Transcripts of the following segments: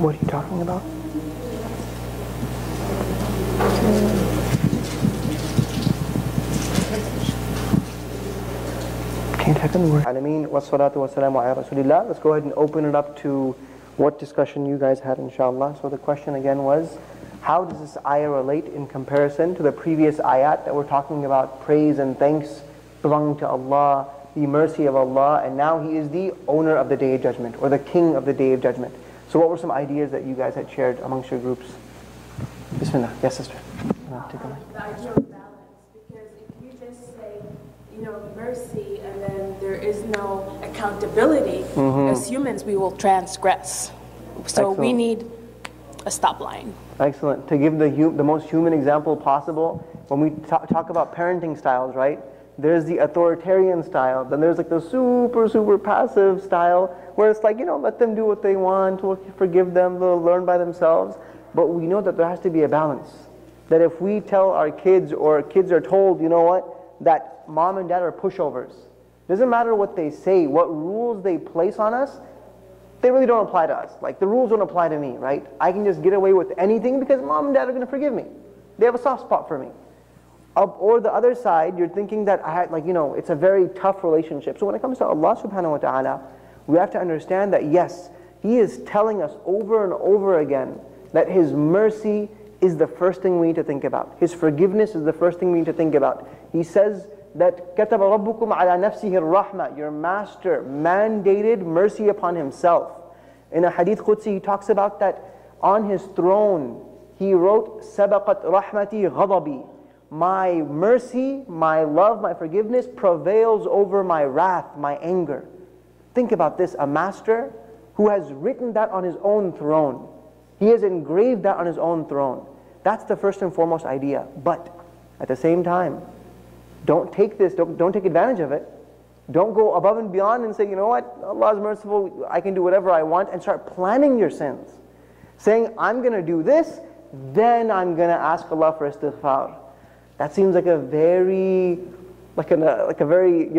What are you talking about? Can't type in the word. Alameen wa salatu wa salamu ala rasulillah. Let's go ahead and open it up to what discussion you guys had, inshallah. So the question again was, how does this ayah relate in comparison to the previous ayat that we're talking about praise and thanks belonging to Allah, the mercy of Allah, and now He is the owner of the Day of Judgment, or the King of the Day of Judgment. So what were some ideas that you guys had shared amongst your groups? Bismillah. Yes, sister. Take a mic. The idea of balance, because if you just say, mercy, and then there is no accountability, as humans we will transgress. So we need a stop line. Excellent. To give the most human example possible, when we talk about parenting styles, right? There's the authoritarian style, then there's like the super passive style, where it's like, let them do what they want, we'll forgive them, they'll learn by themselves. But we know that there has to be a balance. That if we tell our kids, or kids are told, that mom and dad are pushovers, doesn't matter what they say, what rules they place on us, they really don't apply to us. Like, the rules don't apply to me, right? I can just get away with anything because mom and dad are going to forgive me. They have a soft spot for me. Or the other side, you're thinking that it's a very tough relationship. So when it comes to Allah subhanahu wa ta'ala, we have to understand that yes, He is telling us over and over again that His mercy is the first thing we need to think about. His forgiveness is the first thing we need to think about. He says that كَتَبَ رَبُّكُمْ عَلَى نَفْسِهِ الرَّحْمَةِ. Your master mandated mercy upon Himself. In a hadith Qudsi, He talks about that on His throne, He wrote سَبَقَتْ رَحْمَتِي غَضَبِي. My mercy, my love, my forgiveness prevails over my wrath, my anger. Think about this, a master who has written that on his own throne. He has engraved that on his own throne. That's the first and foremost idea. But at the same time, don't take advantage of it. Don't go above and beyond and say, you know what, Allah is merciful, I can do whatever I want, and start planning your sins. Saying, I'm going to do this, then I'm going to ask Allah for istighfar. That seems like you're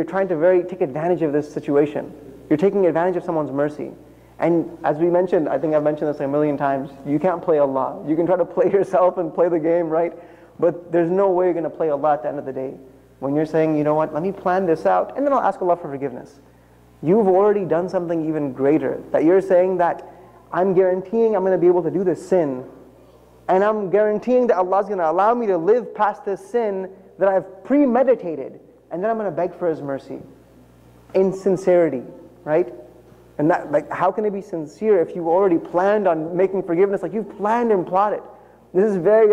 trying to take advantage of this situation. You're taking advantage of someone's mercy. And as we mentioned, I think I've mentioned this a million times, you can't play Allah. You can try to play yourself and play the game, right? But there's no way you're going to play Allah at the end of the day. When you're saying, you know what, let me plan this out, and then I'll ask Allah for forgiveness. You've already done something even greater. That you're saying that I'm guaranteeing I'm going to be able to do this sin, and I'm guaranteeing that Allah's going to allow me to live past this sin that I've premeditated, and then I'm going to beg for His mercy in sincerity, right? And that, how can it be sincere if you've already planned on making forgiveness? Like, you've planned and plotted. This is very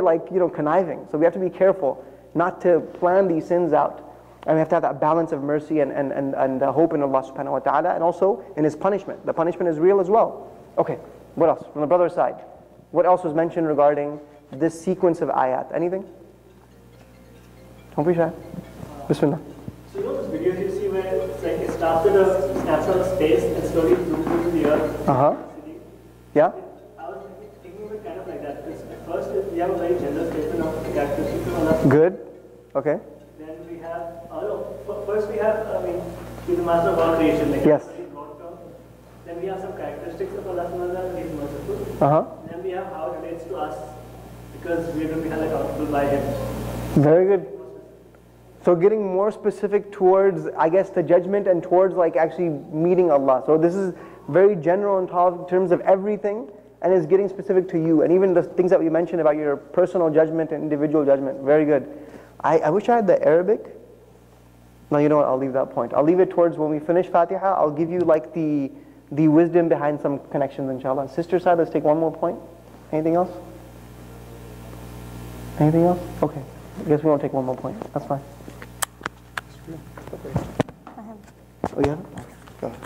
conniving. So we have to be careful not to plan these sins out. And we have to have that balance of mercy and hope in Allah subhanahu wa ta'ala, and also in His punishment. The punishment is real as well. Okay, what else? From the brother's side, what else was mentioned regarding this sequence of ayat? Anything? Don't be shy. Bismillah. So those videos you see where it's like it starts with a snapshot of space and slowly zooms into the earth. Yeah? I was thinking of it kind of like that, because at first we have a very general statement of the characteristics of Allah. Good. Okay. Then we have, first we have, He's the master of all creation, like yes. very broad term. Then we have some characteristics of Allah and He's merciful. Then we have how it relates to us, because we are going to be held accountable by Him. Very good. So getting more specific towards, I guess, the judgment and towards actually meeting Allah. So this is very general in terms of everything, and is getting specific to you. And even the things that we mentioned about your personal judgment and individual judgment. Very good. I wish I had the Arabic. No, you know what, I'll leave that point. I'll leave it towards when we finish Fatiha. I'll give you the wisdom behind some connections, inshallah. Sister side, let's take one more point. Anything else? Anything else? Okay. I guess we won't take one more point. That's fine. Oh, you have it? Go ahead.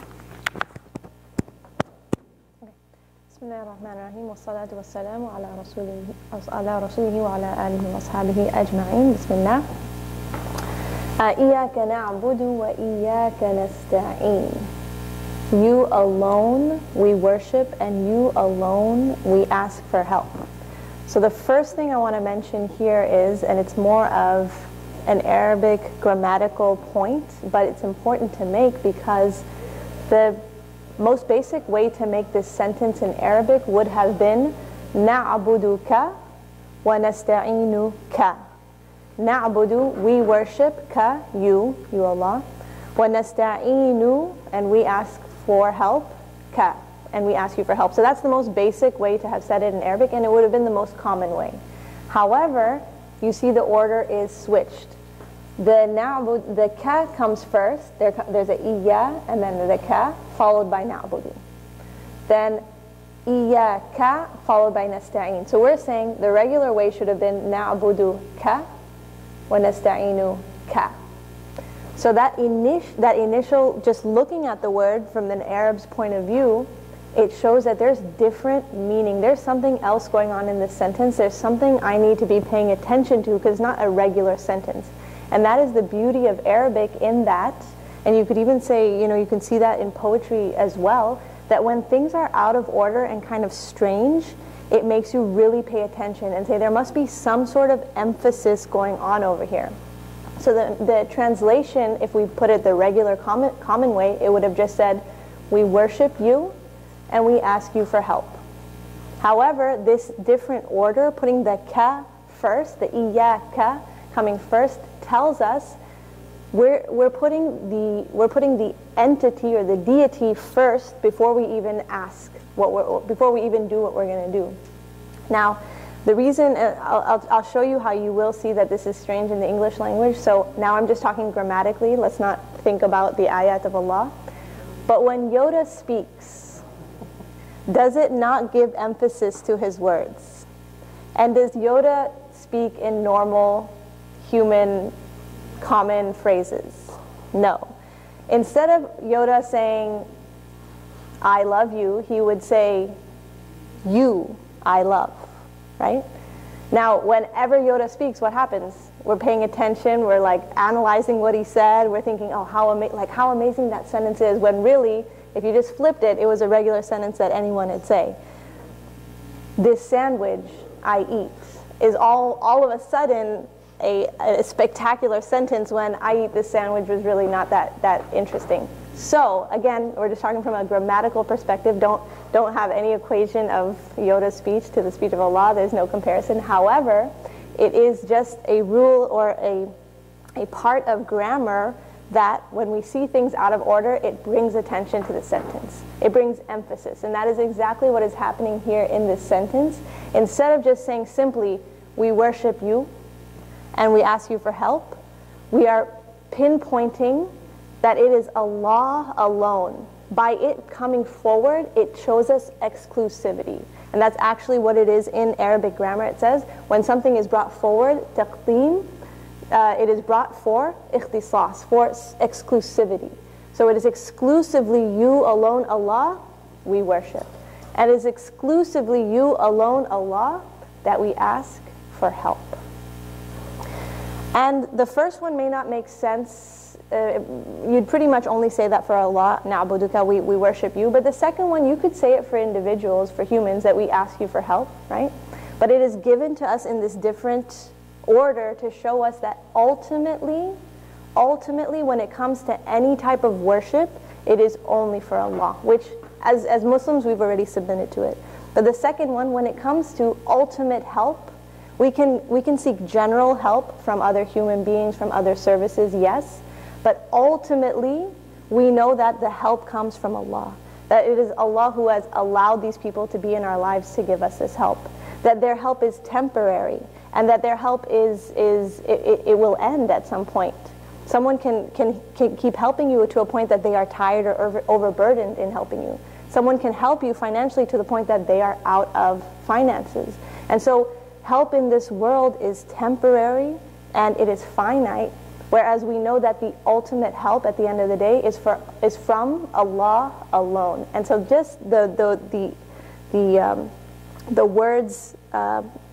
Bismillahirrahmanirrahim. Wassalatu wassalamu ala rasulihi wa ala alihi wa ashabihi ajma'in. Bismillah. Iyaka na'budu wa iyaka nasta'in. You alone we worship, and you alone we ask for help. So the first thing I want to mention here is, and it's more of an Arabic grammatical point, but it's important to make because the most basic way to make this sentence in Arabic would have been na'buduka wa nasta'inuka. Na'budu, we worship, ka, you Allah. Wa nasta'inu, and we ask for help, ka, and we ask you for help. So that's the most basic way to have said it in Arabic, and it would have been the most common way. However, you see the order is switched. The ka comes first. There's a iya, and then the ka, followed by na'budu. Then iyaka, followed by nasta'in. So we're saying the regular way should have been na'budu ka, wa nasta'inu ka. So that initial, just looking at the word from an Arab's point of view, it shows that there's different meaning. There's something else going on in this sentence. There's something I need to be paying attention to because it's not a regular sentence. And that is the beauty of Arabic in that, and you could even say, you can see that in poetry as well, that when things are out of order and kind of strange, it makes you really pay attention and say there must be some sort of emphasis going on over here. So the translation, if we put it the regular common way, it would have just said, we worship you and we ask you for help. However, this different order, putting the ka first, the iyaka coming first, tells us we're putting the entity or the deity first before we even ask before we even do what we're going to do. Now, the reason I'll show you how you will see that this is strange in the English language. So now I'm just talking grammatically. Let's not think about the ayat of Allah. But when Yoda speaks, does it not give emphasis to his words? And does Yoda speak in normal human common phrases? No. Instead of Yoda saying, I love you, he would say, you, I love, right? Now, whenever Yoda speaks, what happens? We're paying attention, we're like analyzing what he said, we're thinking, oh, how amazing that sentence is, when really, if you just flipped it, it was a regular sentence that anyone would say. This sandwich I eat is all of a sudden a spectacular sentence when I eat this sandwich was really not that interesting. So again, we're just talking from a grammatical perspective. Don't have any equation of Yoda's speech to the speech of Allah. There's no comparison. However, it is just a rule or a part of grammar that when we see things out of order, it brings attention to the sentence. It brings emphasis. And that is exactly what is happening here in this sentence. Instead of just saying simply, we worship you and we ask you for help, we are pinpointing that it is Allah alone. By it coming forward, it shows us exclusivity. And that's actually what it is in Arabic grammar. It says, when something is brought forward, taqdeem, it is brought for ikhtisas, for exclusivity. So it is exclusively you alone, Allah, we worship. And it is exclusively you alone, Allah, that we ask for help. And the first one may not make sense. You'd pretty much only say that for Allah, na'buduka, we worship you. But the second one, you could say it for individuals, for humans, that we ask you for help, right? But it is given to us in this different order to show us that ultimately, when it comes to any type of worship, it is only for Allah, which as Muslims, we've already submitted to it. But the second one, when it comes to ultimate help, we can seek general help from other human beings, from other services, yes. But ultimately, we know that the help comes from Allah. That it is Allah who has allowed these people to be in our lives to give us this help. That their help is temporary, and that their help it will end at some point. Someone can keep helping you to a point that they are tired or overburdened in helping you. Someone can help you financially to the point that they are out of finances. And so help in this world is temporary and it is finite, whereas we know that the ultimate help at the end of the day is from Allah alone. And so just the words,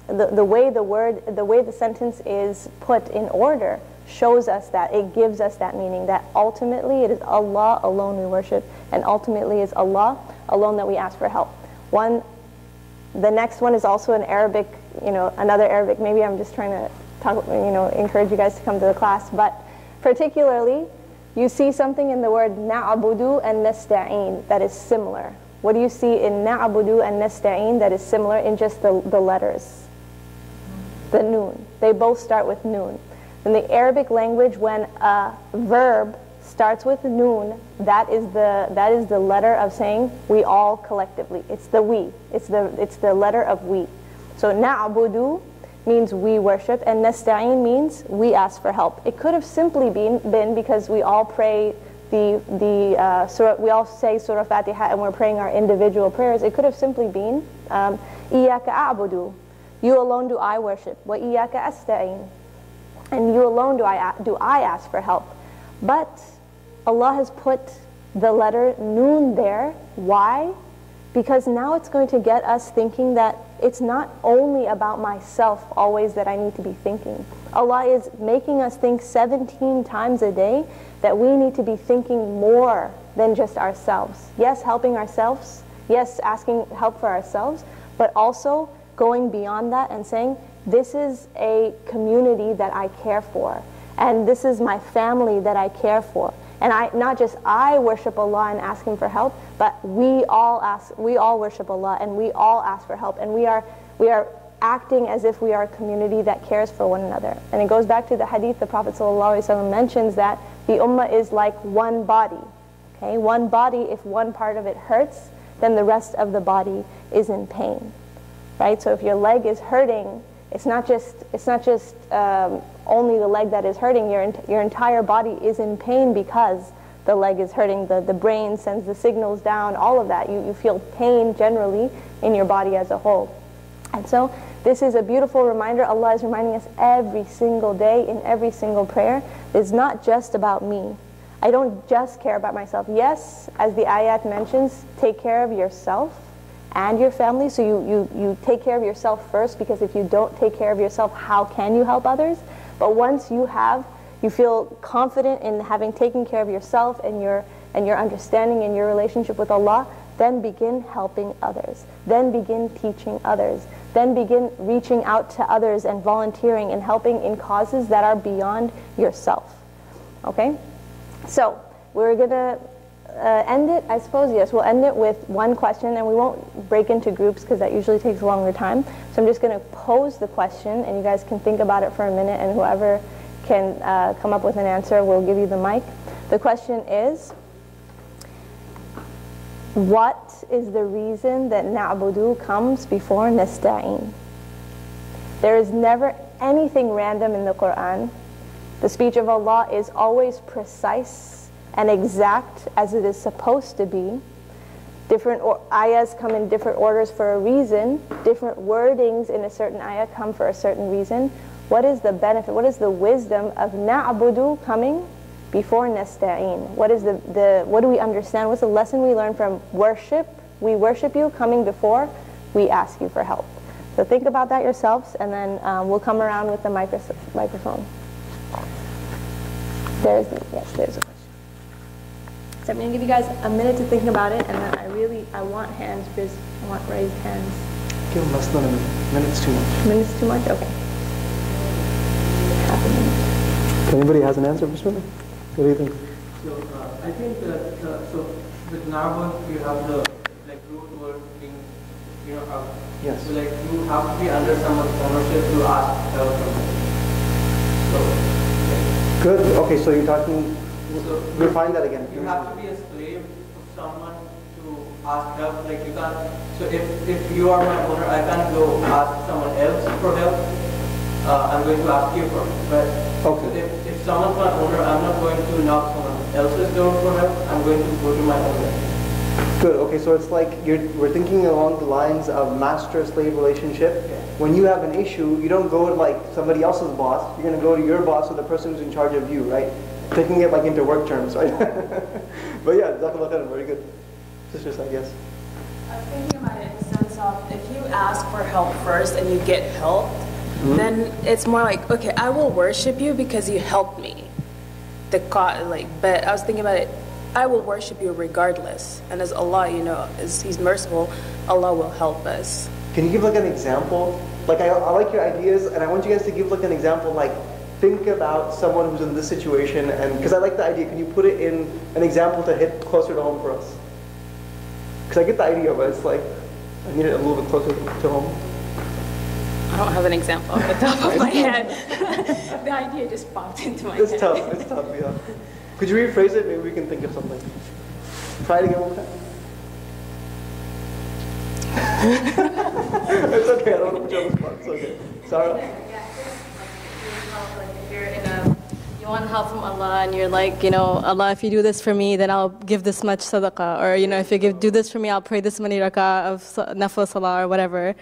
the way the sentence is put in order shows us that, it gives us that meaning, that ultimately it is Allah alone we worship, and ultimately it's Allah alone that we ask for help. The next one is also an Arabic, another Arabic. Maybe I'm just trying to talk, encourage you guys to come to the class. But particularly, You see something in the word na'budu and nasta'een that is similar. What do you see in na'budu and nasta'een that is similar in just the letters? The noon. They both start with noon. In the Arabic language, when a verb starts with noon, that is the letter of saying we all collectively. It's the we. It's the letter of we. So na'budu means we worship, and nasta'een means we ask for help. It could have simply been because we all pray surah, we all say Surah Fatiha and we're praying our individual prayers. It could have simply been Iyaka a'budu, you alone do I worship. Wa iyaka asta'een, and you alone do I ask for help. But Allah has put the letter noon there. Why? Because now it's going to get us thinking that it's not only about myself always that I need to be thinking. Allah is making us think 17 times a day that we need to be thinking more than just ourselves. Yes, helping ourselves. Yes, asking help for ourselves. But also going beyond that and saying, this is a community that I care for. And this is my family that I care for. And not just I worship Allah and ask Him for help, but we all worship Allah and we all ask for help. And we are acting as if we are a community that cares for one another. And it goes back to the hadith the Prophet ﷺ mentions that the ummah is like one body. Okay, one body, if one part of it hurts, then the rest of the body is in pain. Right? So if your leg is hurting, it's not just only the leg that is hurting. Your entire body is in pain because the leg is hurting. The brain sends the signals down. All of that. You feel pain generally in your body as a whole. And so this is a beautiful reminder. Allah is reminding us every single day in every single prayer. It's not just about me. I don't just care about myself. Yes, as the ayat mentions, take care of yourself and your family. So you take care of yourself first, because if you don't take care of yourself, how can you help others? But once you feel confident in having taken care of yourself and your understanding and your relationship with Allah, then begin helping others. Then begin teaching others. Then begin reaching out to others and volunteering and helping in causes that are beyond yourself. Okay? So, we're going to end it, I suppose, yes, we'll end it with one question, and we won't break into groups because that usually takes a longer time. So I'm just going to pose the question, and you guys can think about it for a minute, and whoever can come up with an answer, we'll give you the mic. The question is, what is the reason that na'budu comes before nasta'een? There is never anything random in the Quran. The speech of Allah is always precise and exact as it is supposed to be. Different ayahs come in different orders for a reason. Different wordings in a certain ayah come for a certain reason. What is the benefit, what is the wisdom of na'budu coming before nasta'een? What do we understand? What's the lesson we learn from worship? We worship you coming before we ask you for help. So think about that yourselves, and then we'll come around with the microphone. There's a question. So I'm going to give you guys a minute to think about it, and then I want hands, because I want raised hands. Give them less than a minute. Minute's too much. Minute's too much? Okay. Half a minute. If anybody has an answer for something? What do you think? So I think that so with Na'bud you have the root word being yes. So you have to be under someone's ownership to ask help from them. So good. Okay, so you're talking. So refine that again. You have to be a slave of someone to ask help. Like you can't. So if you are my owner, I can't go ask someone else for help. I'm going to ask you for it. But okay. So if someone's my owner, I'm not going to knock someone else's door for help. I'm going to go to my owner. Good. Okay, so it's like we're thinking along the lines of master-slave relationship. Yeah. When you have an issue, you don't go to like somebody else's boss. You're going to go to your boss or the person who's in charge of you, right? Taking it like into work terms, right? But yeah, definitely very good. Sisters, I guess. I was thinking about it in the sense of, if you ask for help first and you get help, then it's more like, okay, I will worship you because you helped me. But I was thinking about it, I will worship you regardless. And as Allah, as He's merciful, Allah will help us. Can you give like an example? Like I like your ideas, and I want you guys to give like an example, like think about someone who's in this situation, and because I like the idea, can you put it in an example to hit closer to home for us? Because I get the idea, but it's like, I need it a little bit closer to home. I don't have an example off the top of my head. The idea just popped into my head. It's tough, yeah. Could you rephrase it? Maybe we can think of something. Try it again one more time. It's okay, I don't want to put you on the spot. It's okay. Sarah? You want help from Allah, and you're like, Allah, if you do this for me, then I'll give this much sadaqah, or if you do this for me, I'll pray this many rak'ah of nafil salah or whatever.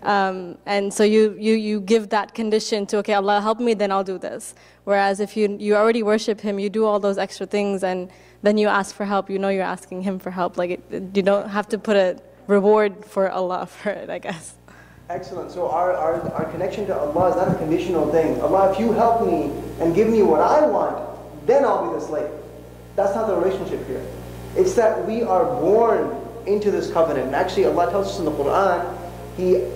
And so you give that condition to, okay, Allah help me, then I'll do this. Whereas if you already worship Him, you do all those extra things, and then you ask for help, you're asking Him for help. Like you don't have to put a reward for Allah for it, I guess. Excellent. So our connection to Allah is not a conditional thing. Allah, if you help me and give me what I want, then I'll be the slave. That's not the relationship here. It's that we are born into this covenant. And actually Allah tells us in the Quran,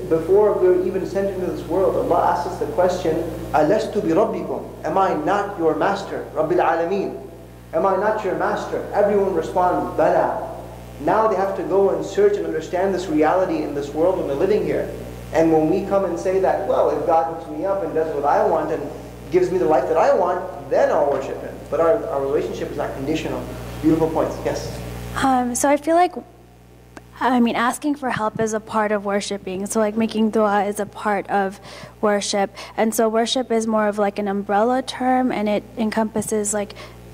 before we were even sent into this world, Allah asks us the question, Alastu bi Rabbikum? Am I not your master? Rabbil Alameen. Am I not your master? Everyone responds, Bala. Now they have to go and search and understand this reality in this world when they're living here. And when we come and say that, well, if God hooks me up and does what I want and gives me the life that I want, then I'll worship Him. But our relationship is not conditional. Beautiful points. Yes? So I feel like, asking for help is a part of worshiping. So like making dua is a part of worship. And so worship is more of like an umbrella term, and it encompasses like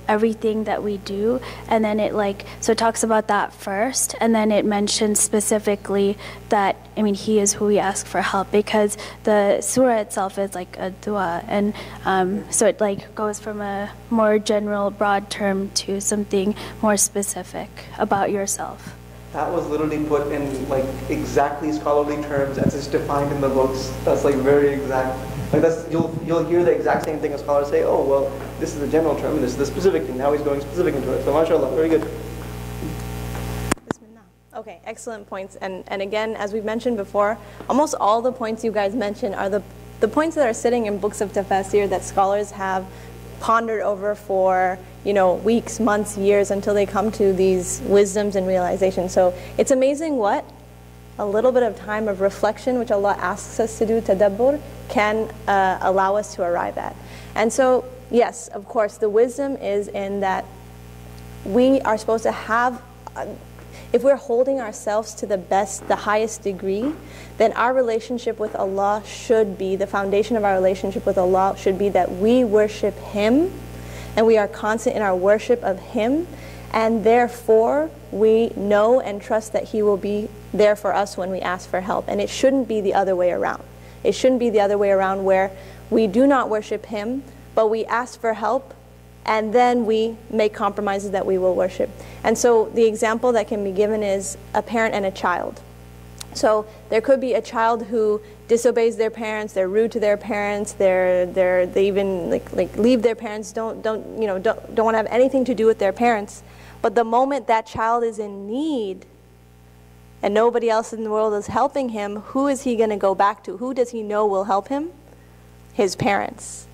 everything that we do, and then it talks about that first, and then it mentions specifically that He is who we ask for help, because the surah itself is like a dua, and so it goes from a more general broad term to something more specific about yourself. That was literally put in exactly scholarly terms as it's defined in the books. That's very exact. You'll hear the exact same thing as scholars say, oh, well, this is the general term, and this is the specific thing. Now he's going specific into it. So mashallah, very good. Okay, excellent points. And again, as we've mentioned before, almost all the points you guys mentioned are the points that are sitting in books of tafsir that scholars have pondered over for weeks, months, years, until they come to these wisdoms and realizations. So it's amazing what a little bit of time of reflection, which Allah asks us to do, tadabbur, can allow us to arrive at. And so, yes, of course, the wisdom is in that we are supposed to have, if we're holding ourselves to the highest degree, then our relationship with Allah should be, the foundation of our relationship with Allah should be that we worship Him, and we are constant in our worship of Him, and therefore we know and trust that He will be there for us when we ask for help. And it shouldn't be the other way around. It shouldn't be the other way around where we do not worship Him, but we ask for help, and then we make compromises that we will worship. And so the example that can be given is a parent and a child. So there could be a child who disobeys their parents, they're rude to their parents, they even leave their parents, don't want to have anything to do with their parents. But the moment that child is in need and nobody else in the world is helping him, who is he going to go back to? Who does he know will help him? His parents.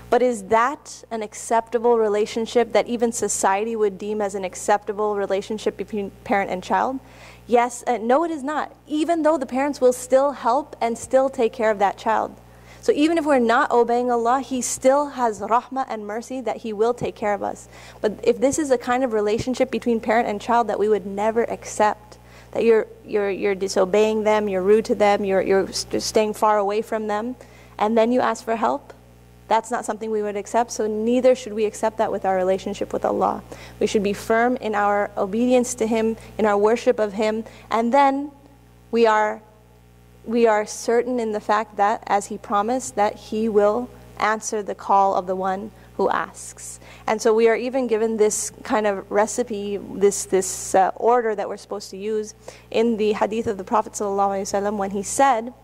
But is that an acceptable relationship that even society would deem as an acceptable relationship between parent and child? Yes, no, it is not. Even though the parents will still help and still take care of that child. So even if we're not obeying Allah, He still has rahmah and mercy that He will take care of us. But if this is a kind of relationship between parent and child that we would never accept, that you're disobeying them, you're rude to them, you're staying far away from them, and then you ask for help, that's not something we would accept. So neither should we accept that with our relationship with Allah. We should be firm in our obedience to Him, in our worship of Him, and then we are certain in the fact that, as He promised, that He will answer the call of the one who asks. And so we are even given this kind of recipe, this order that we're supposed to use in the hadith of the Prophet ﷺ when he said,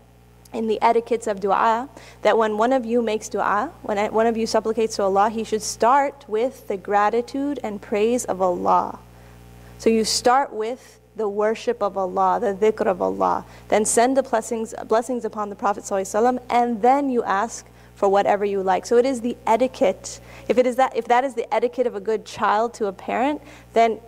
in the etiquettes of dua, that when one of you makes dua, when one of you supplicates to Allah, he should start with the gratitude and praise of Allah. So you start with the worship of Allah, the dhikr of Allah, then send the blessings upon the Prophet ﷺ, and then you ask for whatever you like. So it is the etiquette. If that is the etiquette of a good child to a parent, then,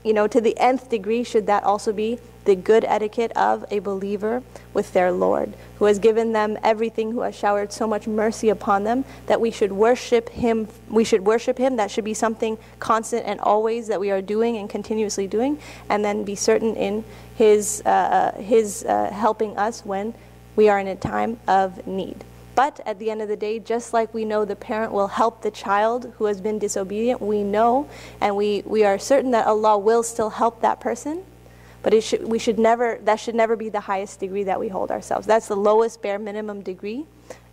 to the nth degree, should that also be the good etiquette of a believer with their Lord, who has given them everything, who has showered so much mercy upon them, that we should worship Him. We should worship Him. That should be something constant and always that we are doing and continuously doing, and then be certain in His helping us when we are in a time of need. But at the end of the day, just like we know the parent will help the child who has been disobedient, we know and we are certain that Allah will still help that person. But that should never be the highest degree that we hold ourselves. That's the lowest bare minimum degree.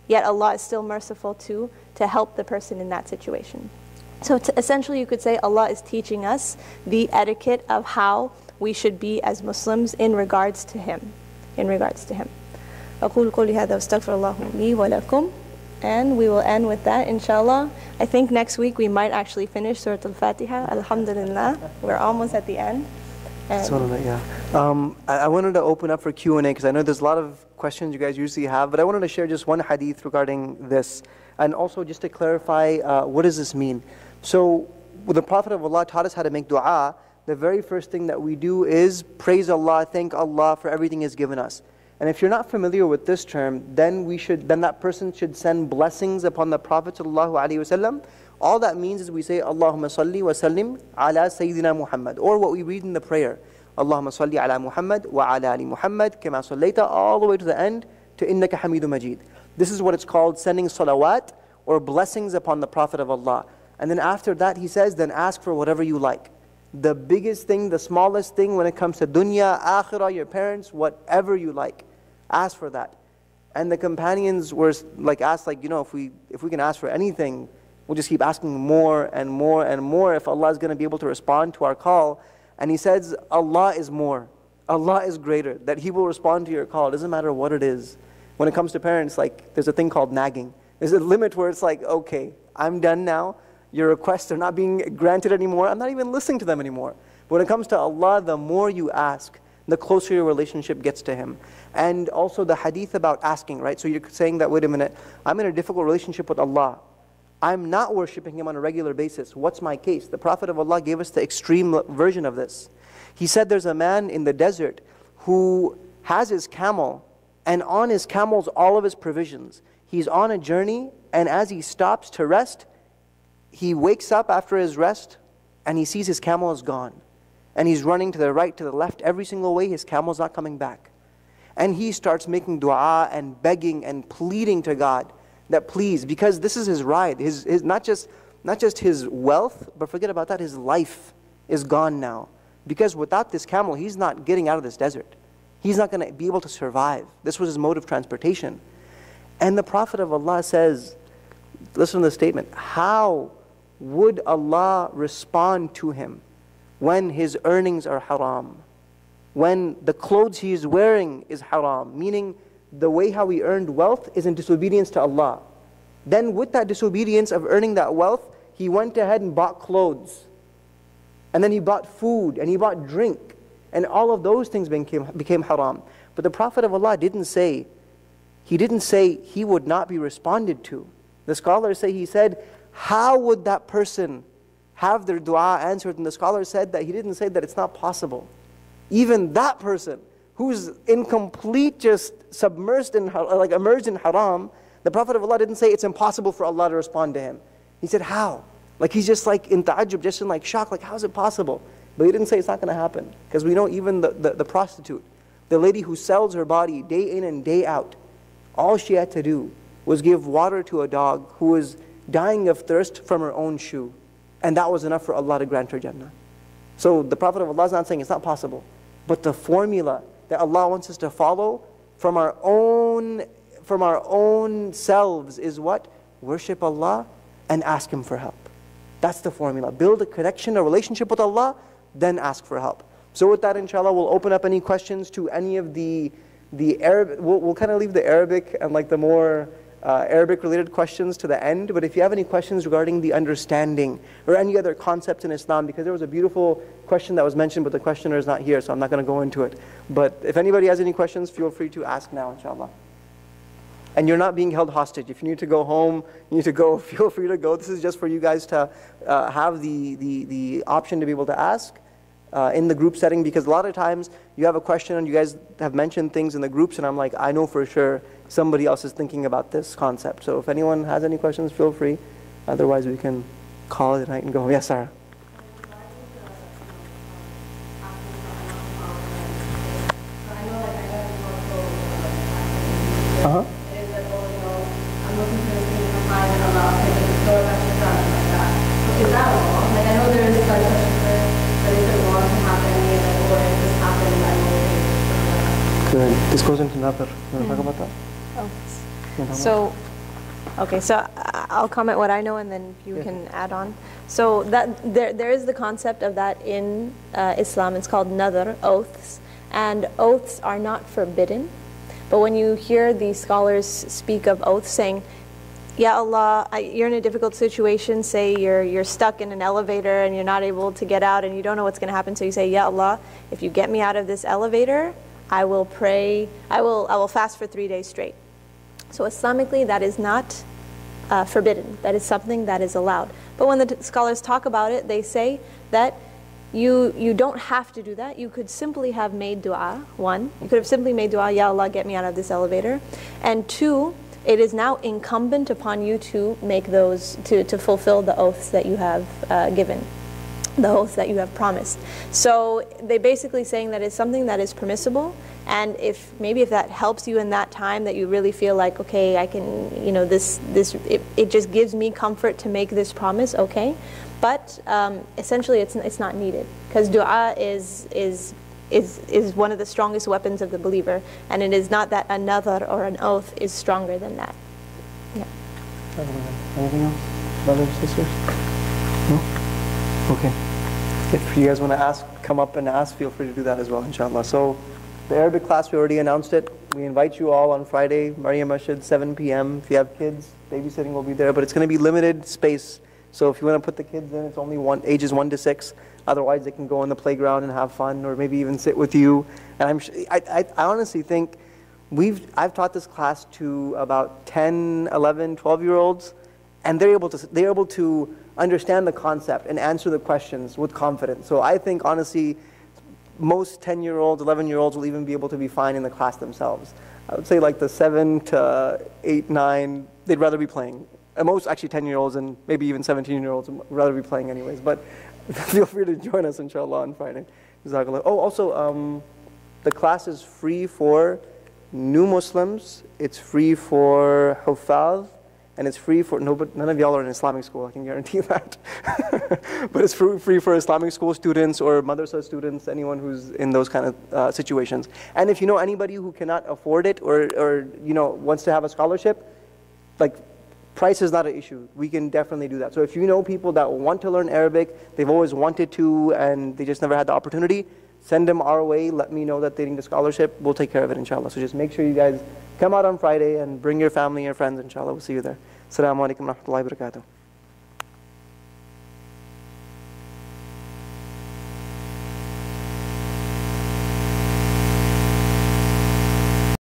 Yet Allah is still merciful to help the person in that situation. So essentially you could say Allah is teaching us the etiquette of how we should be as Muslims in regards to Him. أقول قولي هذا واستغفر الله لي ولكم. And we will end with that, inshallah. I think next week we might actually finish Surah Al-Fatiha. Alhamdulillah. We're almost at the end. Yeah. I wanted to open up for Q&A because I know there's a lot of questions you guys usually have, but I wanted to share just one hadith regarding this. And also just to clarify, what does this mean? So, the Prophet of Allah taught us how to make dua. The very first thing that we do is praise Allah, thank Allah for everything He's given us. And if you're not familiar with this term, then that person should send blessings upon the Prophet ﷺ. All that means is we say, Allahumma salli wa sallim ala Sayyidina Muhammad. Or what we read in the prayer, Allahumma salli ala Muhammad wa ala ali Muhammad, kama sallaita, all the way to the end, to innaka Hamidun Majid. This is what it's called, sending salawat, or blessings upon the Prophet of Allah. And then after that, he says, then ask for whatever you like. The biggest thing, the smallest thing when it comes to dunya, akhirah, your parents, whatever you like. Ask for that. And the companions were asked, if we can ask for anything, we'll just keep asking more and more and more if Allah is going to be able to respond to our call. And He says, Allah is more. Allah is greater. That He will respond to your call. It doesn't matter what it is. When it comes to parents, there's a thing called nagging. There's a limit where it's okay, I'm done now. Your requests are not being granted anymore. I'm not even listening to them anymore. But when it comes to Allah, the more you ask, the closer your relationship gets to Him. And also the hadith about asking, right? So you're saying that, wait a minute, I'm in a difficult relationship with Allah. I'm not worshipping Him on a regular basis. What's my case? The Prophet of Allah gave us the extreme version of this. He said there's a man in the desert who has his camel, and on his camel's all of his provisions. He's on a journey, and as he stops to rest, he wakes up after his rest, and he sees his camel is gone. And he's running to the right, to the left, every single way, his camel's not coming back. And he starts making dua and begging and pleading to God that please, because this is his ride, his not just his wealth, but forget about that, his life is gone now. Because without this camel, he's not getting out of this desert. He's not going to be able to survive. This was his mode of transportation. And the Prophet of Allah says, listen to the statement, how would Allah respond to him when his earnings are haram? When the clothes he is wearing is haram, meaning the way how he earned wealth is in disobedience to Allah. Then with that disobedience of earning that wealth, he went ahead and bought clothes. And then he bought food, and he bought drink. And all of those things became haram. But the Prophet of Allah didn't say he would not be responded to. The scholars say, he said, how would that person have their dua answered? And the scholars said that he didn't say that it's not possible. Even that person who's in complete, just submersed in, immersed in haram, the Prophet of Allah didn't say it's impossible for Allah to respond to him. He said, how? He's just in ta'ajjub, just in shock, how is it possible? But he didn't say it's not going to happen. Because we know even the prostitute, the lady who sells her body day in and day out, all she had to do was give water to a dog who was dying of thirst from her own shoe. And that was enough for Allah to grant her Jannah. So the Prophet of Allah is not saying it's not possible. But the formula that Allah wants us to follow from our own selves is what? Worship Allah and ask Him for help. That's the formula. Build a connection, a relationship with Allah, then ask for help. So with that, inshallah, we'll open up any questions to any of the Arabic. We'll kind of leave the Arabic and the more Arabic-related questions to the end. But if you have any questions regarding the understanding or any other concepts in Islam, because there was a beautiful question that was mentioned, but the questioner is not here, so I'm not going to go into it. But if anybody has any questions, feel free to ask now, inshallah. And you're not being held hostage. If you need to go home, you need to go, feel free to go. This is just for you guys to have the option to be able to ask in the group setting, because a lot of times you have a question and you guys have mentioned things in the groups and I'm like, I know for sure somebody else is thinking about this concept. So if anyone has any questions, feel free. Otherwise we can call it a night and go. Yes, Sarah? Uh-huh. Is that wrong? Like, I know there is a question there, but is it wrong to have any, like, or if this happened, I will pay. Good. This goes into another. You want to talk about that? Oh. So, okay, so I'll comment what I know and then you can add on. So that there is the concept of that in Islam. It's called nadhr, oaths, and oaths are not forbidden. But when you hear the scholars speak of oaths saying, Ya Allah, you're in a difficult situation, say you're stuck in an elevator and you're not able to get out and you don't know what's going to happen, so you say, Ya Allah, if you get me out of this elevator, I will pray, I will fast for 3 days straight. So Islamically, that is not forbidden. That is something that is allowed. But when the scholars talk about it, they say that you don't have to do that. You could simply have made dua, one. You could have simply made dua, Ya Allah, get me out of this elevator. And two, it is now incumbent upon you to make those, to fulfill the oaths that you have given, the oaths that you have promised. So they basically saying that it's something that is permissible, and if that helps you in that time, that you really feel like, okay, I can, you know, it just gives me comfort to make this promise, okay. But essentially it's not needed, because dua is one of the strongest weapons of the believer, and it is not that a nadhr or an oath is stronger than that. Yeah. Anything else, brothers and sisters? No? Okay. If you guys want to ask, come up and ask, feel free to do that as well, inshallah. So the Arabic class, we already announced it. We invite you all on Friday, Maryam Masjid, 7 p.m. If you have kids, babysitting will be there, but it's going to be limited space. So if you want to put the kids in, it's only ages 1 to 6. Otherwise, they can go on the playground and have fun, or maybe even sit with you. And I honestly think I've taught this class to about 10, 11, 12-year-olds, and they're able to understand the concept and answer the questions with confidence. So I think honestly, most 10-year-olds, 11-year-olds will even be able to be fine in the class themselves. I would say like the 7 to 8, 9, they'd rather be playing. And most actually 10-year-olds and maybe even 17-year-olds would rather be playing anyways. But feel free to join us, inshallah, on Friday. Oh, also, the class is free for new Muslims. It's free for Hufaz. And it's free for, none of y'all are in Islamic school, I can guarantee that. But it's free for Islamic school students or madrasa students, anyone who's in those kind of situations. And if you know anybody who cannot afford it or you know wants to have a scholarship, like, price is not an issue. We can definitely do that. So if you know people that want to learn Arabic, they've always wanted to and they just never had the opportunity, send them our way, let me know that they need a scholarship, we'll take care of it, inshallah. So just make sure you guys come out on Friday and bring your family and your friends, inshallah. We'll see you there. Assalamu alaikum wa rahmatullahi wa barakatuh.